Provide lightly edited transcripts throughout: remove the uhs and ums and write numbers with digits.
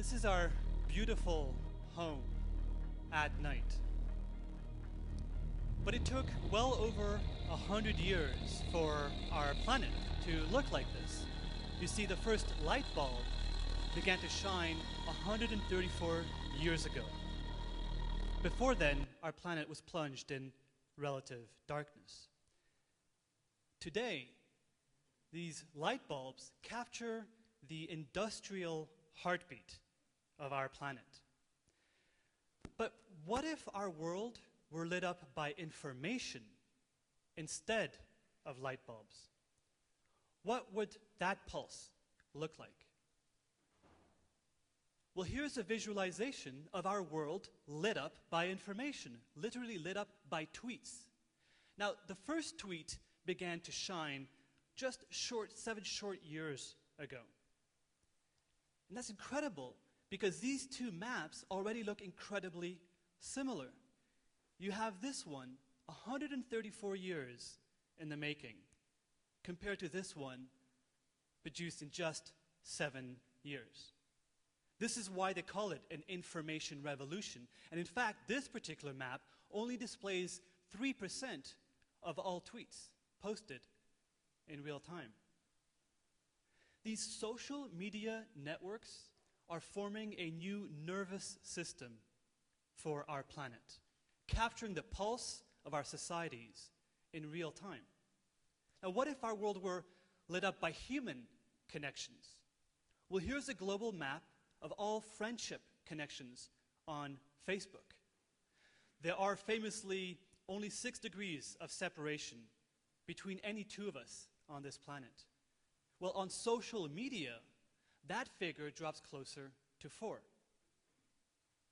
This is our beautiful home at night. But it took well over 100 years for our planet to look like this. You see, the first light bulb began to shine 134 years ago. Before then, our planet was plunged in relative darkness. Today, these light bulbs capture the industrial heartbeat of our planet. But what if our world were lit up by information instead of light bulbs? What would that pulse look like? Well, here's a visualization of our world lit up by information, literally lit up by tweets. Now, the first tweet began to shine just 7 short years ago. And that's incredible because these two maps already look incredibly similar. You have this one 134 years in the making compared to this one produced in just 7 years. This is why they call it an information revolution. And in fact, this particular map only displays 3% of all tweets posted in real time. These social media networks are forming a new nervous system for our planet, capturing the pulse of our societies in real time. Now, what if our world were lit up by human connections? Well, here's a global map of all friendship connections on Facebook. There are famously only 6 degrees of separation between any two of us on this planet. Well, on social media, that figure drops closer to 4.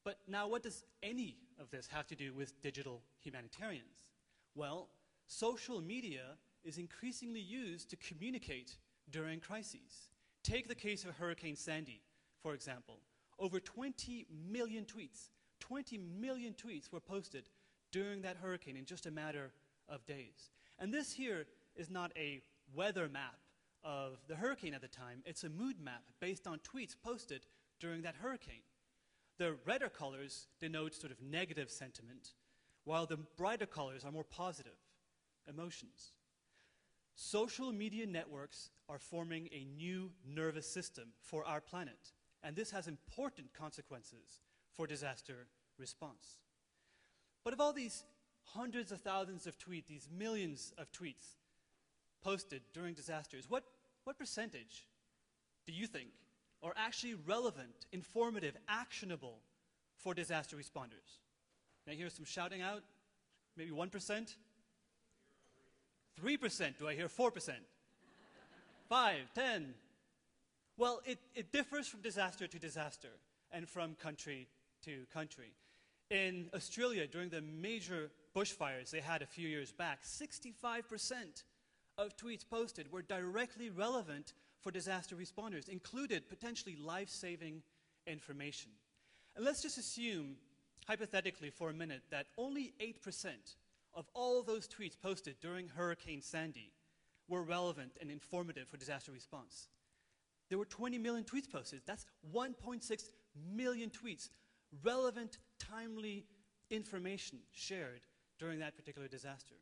But now, what does any of this have to do with digital humanitarians? Well, social media is increasingly used to communicate during crises. Take the case of Hurricane Sandy, for example. Over 20 million tweets were posted during that hurricane in just a matter of days. And this here is not a weather map of the hurricane at the time. It's a mood map based on tweets posted during that hurricane. The redder colors denote sort of negative sentiment, while the brighter colors are more positive emotions. Social media networks are forming a new nervous system for our planet, and this has important consequences for disaster response. But of all these hundreds of thousands of tweets, these millions of tweets posted during disasters, what percentage do you think are actually relevant, informative, actionable for disaster responders? Now here's some shouting out, maybe 1%? 3%, do I hear 4%? 5, 10? Well, it differs from disaster to disaster and from country to country. In Australia, during the major bushfires they had a few years back, 65% of tweets posted were directly relevant for disaster responders, included potentially life-saving information. And let's just assume, hypothetically for a minute, that only 8% of all those tweets posted during Hurricane Sandy were relevant and informative for disaster response. There were 20 million tweets posted. That's 1.6 million tweets, relevant, timely information shared during that particular disaster.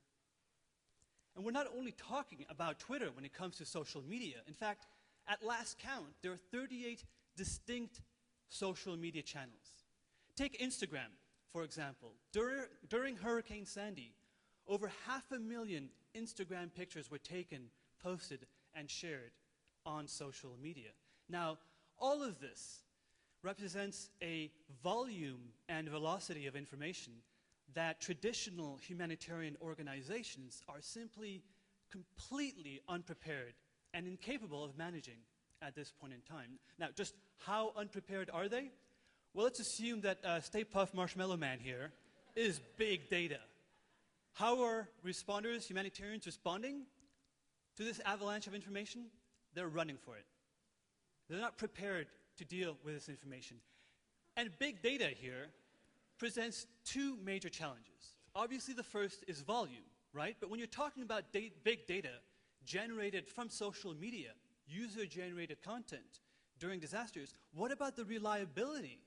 And we're not only talking about Twitter when it comes to social media. In fact, at last count, there are 38 distinct social media channels. Take Instagram, for example. During Hurricane Sandy, over 500,000 Instagram pictures were taken, posted, and shared on social media. Now, all of this represents a volume and velocity of information that traditional humanitarian organizations are simply completely unprepared and incapable of managing at this point in time. Now, just how unprepared are they? Well, let's assume that Stay Puft Marshmallow Man here is big data. How are responders, humanitarians, responding to this avalanche of information? They're running for it. They're not prepared to deal with this information. And big data here presents 2 major challenges. Obviously, the first is volume, right? But when you're talking about big data generated from social media, user-generated content during disasters, what about the reliability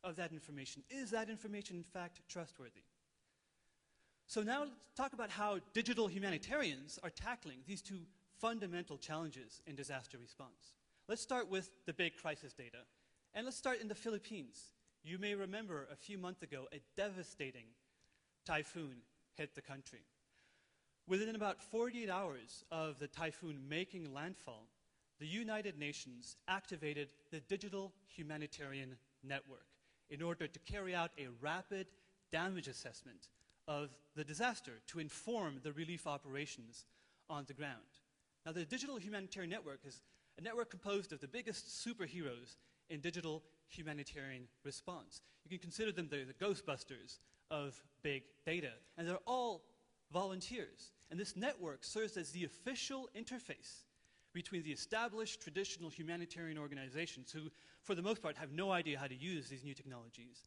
of that information? Is that information, in fact, trustworthy? So now let's talk about how digital humanitarians are tackling these two fundamental challenges in disaster response. Let's start with the big crisis data. And let's start in the Philippines. You may remember a few months ago, a devastating typhoon hit the country. Within about 48 hours of the typhoon making landfall, the United Nations activated the Digital Humanitarian Network in order to carry out a rapid damage assessment of the disaster to inform the relief operations on the ground. Now, the Digital Humanitarian Network is a network composed of the biggest superheroes in digital humanitarian response. You can consider them the Ghostbusters of big data, and they're all volunteers. And this network serves as the official interface between the established traditional humanitarian organizations who, for the most part, have no idea how to use these new technologies,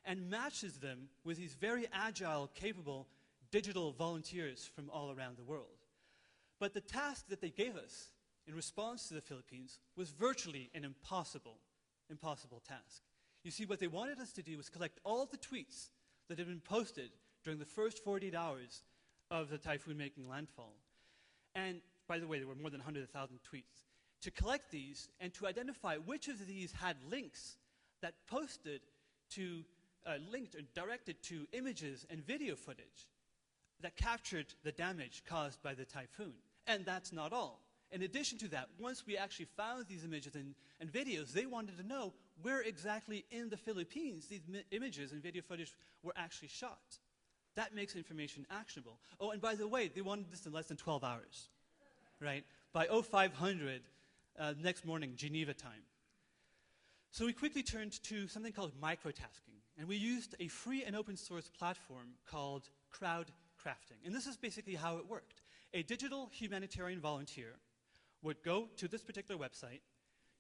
and matches them with these very agile, capable digital volunteers from all around the world. But the task that they gave us in response to the Philippines was virtually an impossible task. You see, what they wanted us to do was collect all of the tweets that had been posted during the first 48 hours of the typhoon making landfall. And by the way, there were more than 100,000 tweets. To collect these and to identify which of these had links that posted to, linked or directed to images and video footage that captured the damage caused by the typhoon. And that's not all. In addition to that, once we actually found these images and videos, they wanted to know where exactly in the Philippines these images and video footage were actually shot. That makes information actionable. Oh, and by the way, they wanted this in less than 12 hours, right? By 0500 next morning, Geneva time. So we quickly turned to something called microtasking, and we used a free and open source platform called Crowdcrafting. And this is basically how it worked. A digital humanitarian volunteer would go to this particular website.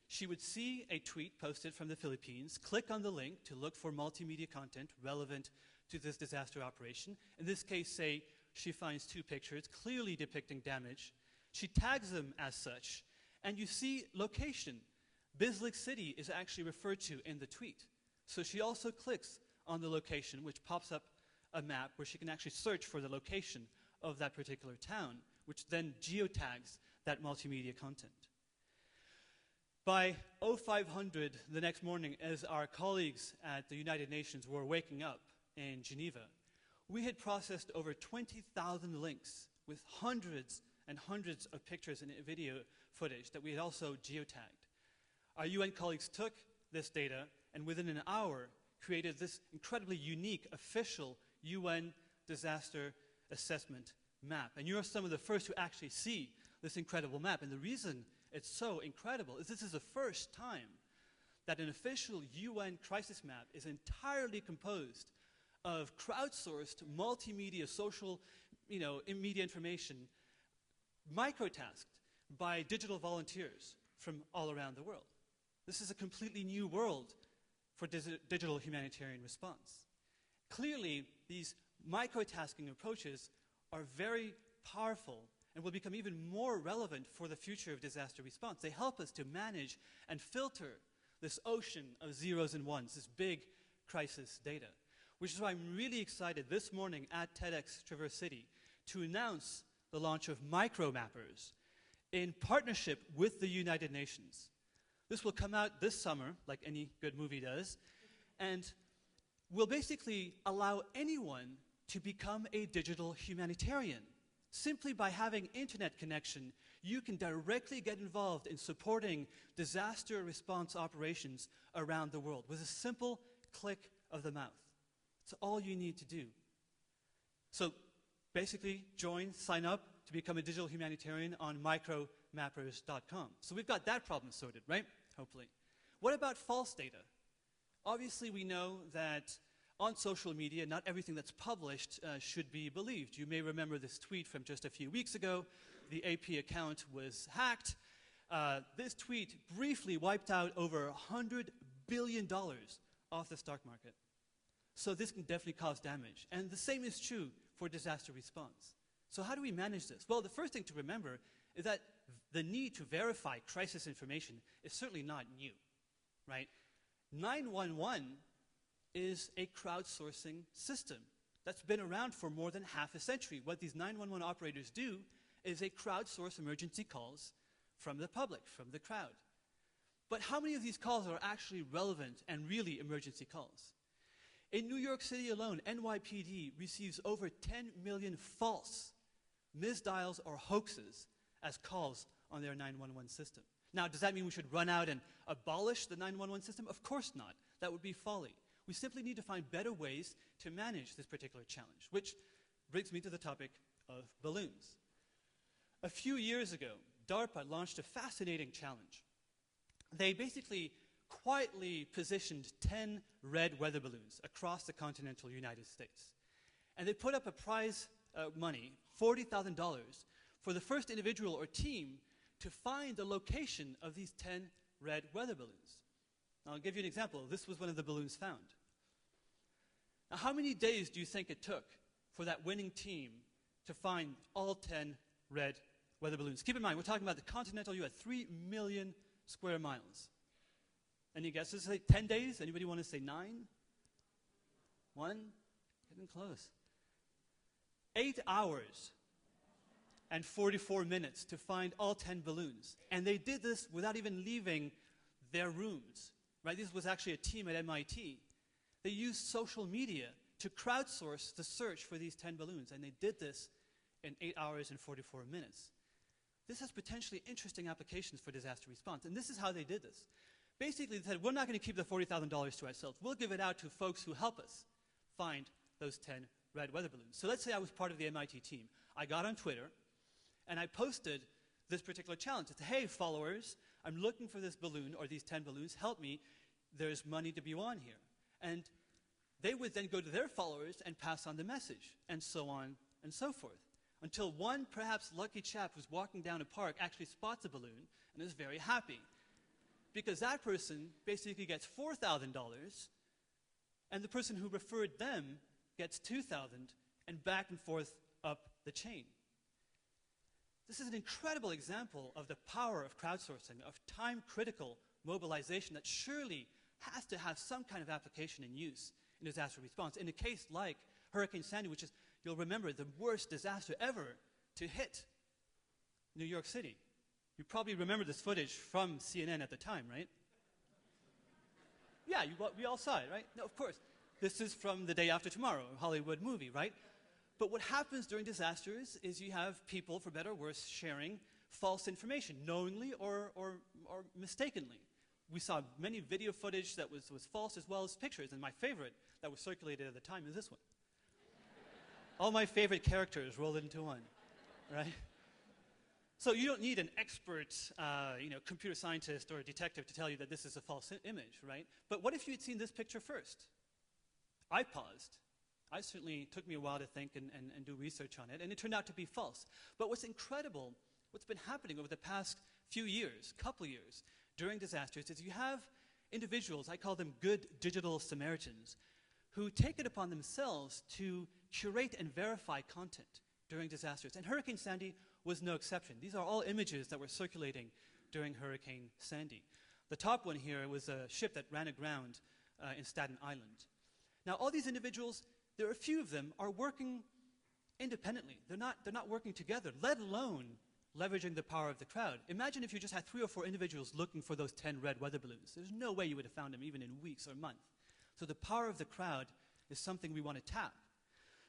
She would see a tweet posted from the Philippines, click on the link to look for multimedia content relevant to this disaster operation. In this case, say she finds two pictures clearly depicting damage. She tags them as such, and you see location. Bislik City is actually referred to in the tweet. So she also clicks on the location, which pops up a map where she can actually search for the location of that particular town, which then geotags that multimedia content. By 0500 the next morning, as our colleagues at the United Nations were waking up in Geneva, we had processed over 20,000 links with hundreds and hundreds of pictures and video footage that we had also geotagged. Our UN colleagues took this data and within an hour created this incredibly unique official UN disaster assessment map. And you're some of the first to actually see this incredible map. And the reason it's so incredible is this is the first time that an official UN crisis map is entirely composed of crowdsourced multimedia, social, media information, microtasked by digital volunteers from all around the world. This is a completely new world for digital humanitarian response. Clearly, these microtasking approaches are very powerful and will become even more relevant for the future of disaster response. They help us to manage and filter this ocean of zeros and ones, this big crisis data, which is why I'm really excited this morning at TEDxTraverseCity to announce the launch of micromappers in partnership with the United Nations. This will come out this summer, like any good movie does, and will basically allow anyone to become a digital humanitarian. Simply by having internet connection, you can directly get involved in supporting disaster response operations around the world with a simple click of the mouse. It's all you need to do. So basically, sign up to become a digital humanitarian on micromappers.com. So we've got that problem sorted, right? Hopefully. What about false data? Obviously, we know that on social media, not everything that's published should be believed. You may remember this tweet from just a few weeks ago. The AP account was hacked. This tweet briefly wiped out over $100 billion off the stock market. So this can definitely cause damage. And the same is true for disaster response. So how do we manage this? Well, the first thing to remember is that the need to verify crisis information is certainly not new, right? 911 is a crowdsourcing system that's been around for more than half a century. What these 911 operators do is they crowdsource emergency calls from the public, from the crowd. But how many of these calls are actually relevant and really emergency calls? In New York City alone, NYPD receives over 10 million false misdials or hoaxes as calls on their 911 system. Now, does that mean we should run out and abolish the 911 system? Of course not. That would be folly. We simply need to find better ways to manage this particular challenge, which brings me to the topic of balloons. A few years ago, DARPA launched a fascinating challenge. They basically quietly positioned 10 red weather balloons across the continental United States. And they put up a prize money, $40,000, for the first individual or team to find the location of these 10 red weather balloons. Now, I'll give you an example. This was one of the balloons found. Now, how many days do you think it took for that winning team to find all 10 red weather balloons? Keep in mind, we're talking about the continental U.S., 3 million square miles. Any guesses? Say 10 days? Anybody want to say 9? 1? Getting close. 8 hours and 44 minutes to find all 10 balloons. And they did this without even leaving their rooms. Right? This was actually a team at MIT. They used social media to crowdsource the search for these 10 balloons. And they did this in 8 hours and 44 minutes. This has potentially interesting applications for disaster response. And this is how they did this. Basically, they said, we're not going to keep the $40,000 to ourselves. We'll give it out to folks who help us find those 10 red weather balloons. So let's say I was part of the MIT team. I got on Twitter, and I posted this particular challenge. I said, hey, followers, I'm looking for this balloon or these 10 balloons. Help me. There's money to be won here. And they would then go to their followers and pass on the message, and so on and so forth, until one perhaps lucky chap who's walking down a park actually spots a balloon and is very happy, because that person basically gets $4,000, and the person who referred them gets $2,000, and back and forth up the chain. This is an incredible example of the power of crowdsourcing, of time-critical mobilization that surely has to have some kind of application and use in disaster response. In a case like Hurricane Sandy, which is, you'll remember, the worst disaster ever to hit New York City. You probably remember this footage from CNN at the time, right? Yeah, we all saw it, right? No, of course. This is from The Day After Tomorrow, a Hollywood movie, right? But what happens during disasters is you have people, for better or worse, sharing false information, knowingly or mistakenly. We saw many video footage that was false, as well as pictures, and my favorite that was circulated at the time is this one. All my favorite characters rolled into one, right? So you don't need an expert, computer scientist or a detective to tell you that this is a false image, right? But what if you had seen this picture first? I paused. I certainly took me a while to think and do research on it, and it turned out to be false. But what's incredible, what's been happening over the past few years, couple years, during disasters, is you have individuals, I call them good digital Samaritans, who take it upon themselves to curate and verify content during disasters. And Hurricane Sandy was no exception. These are all images that were circulating during Hurricane Sandy. The top one here was a ship that ran aground in Staten Island. Now, all these individuals, there are a few of them, are working independently. They're not working together, let alone leveraging the power of the crowd. Imagine if you just had 3 or 4 individuals looking for those 10 red weather balloons. There's no way you would have found them even in weeks or months. So the power of the crowd is something we want to tap.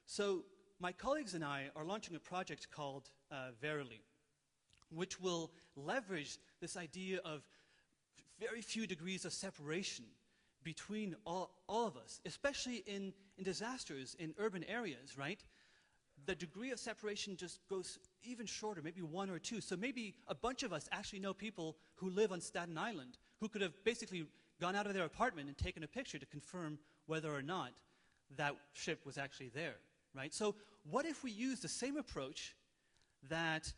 So my colleagues and I are launching a project called Verily, which will leverage this idea of very few degrees of separation between all of us, especially in disasters in urban areas, right? The degree of separation just goes even shorter, maybe 1 or 2. So maybe a bunch of us actually know people who live on Staten Island who could have basically gone out of their apartment and taken a picture to confirm whether or not that ship was actually there, right? So what if we use the same approach that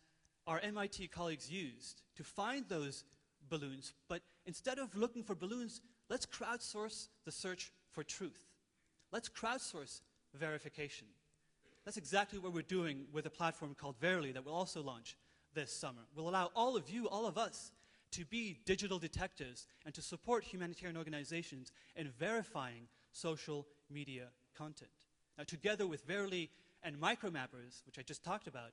our MIT colleagues used to find those balloons, but instead of looking for balloons, let's crowdsource the search for truth. Let's crowdsource verification. That's exactly what we're doing with a platform called Verily that we'll also launch this summer. We'll allow all of you, all of us, to be digital detectives and to support humanitarian organizations in verifying social media content. Now, together with Verily and micromappers, which I just talked about,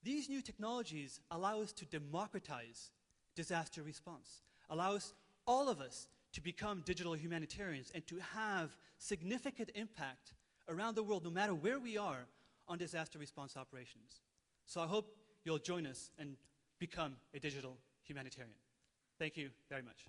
these new technologies allow us to democratize disaster response, allow us, all of us, to become digital humanitarians and to have significant impact around the world, no matter where we are, on disaster response operations. So I hope you'll join us and become a digital humanitarian. Thank you very much.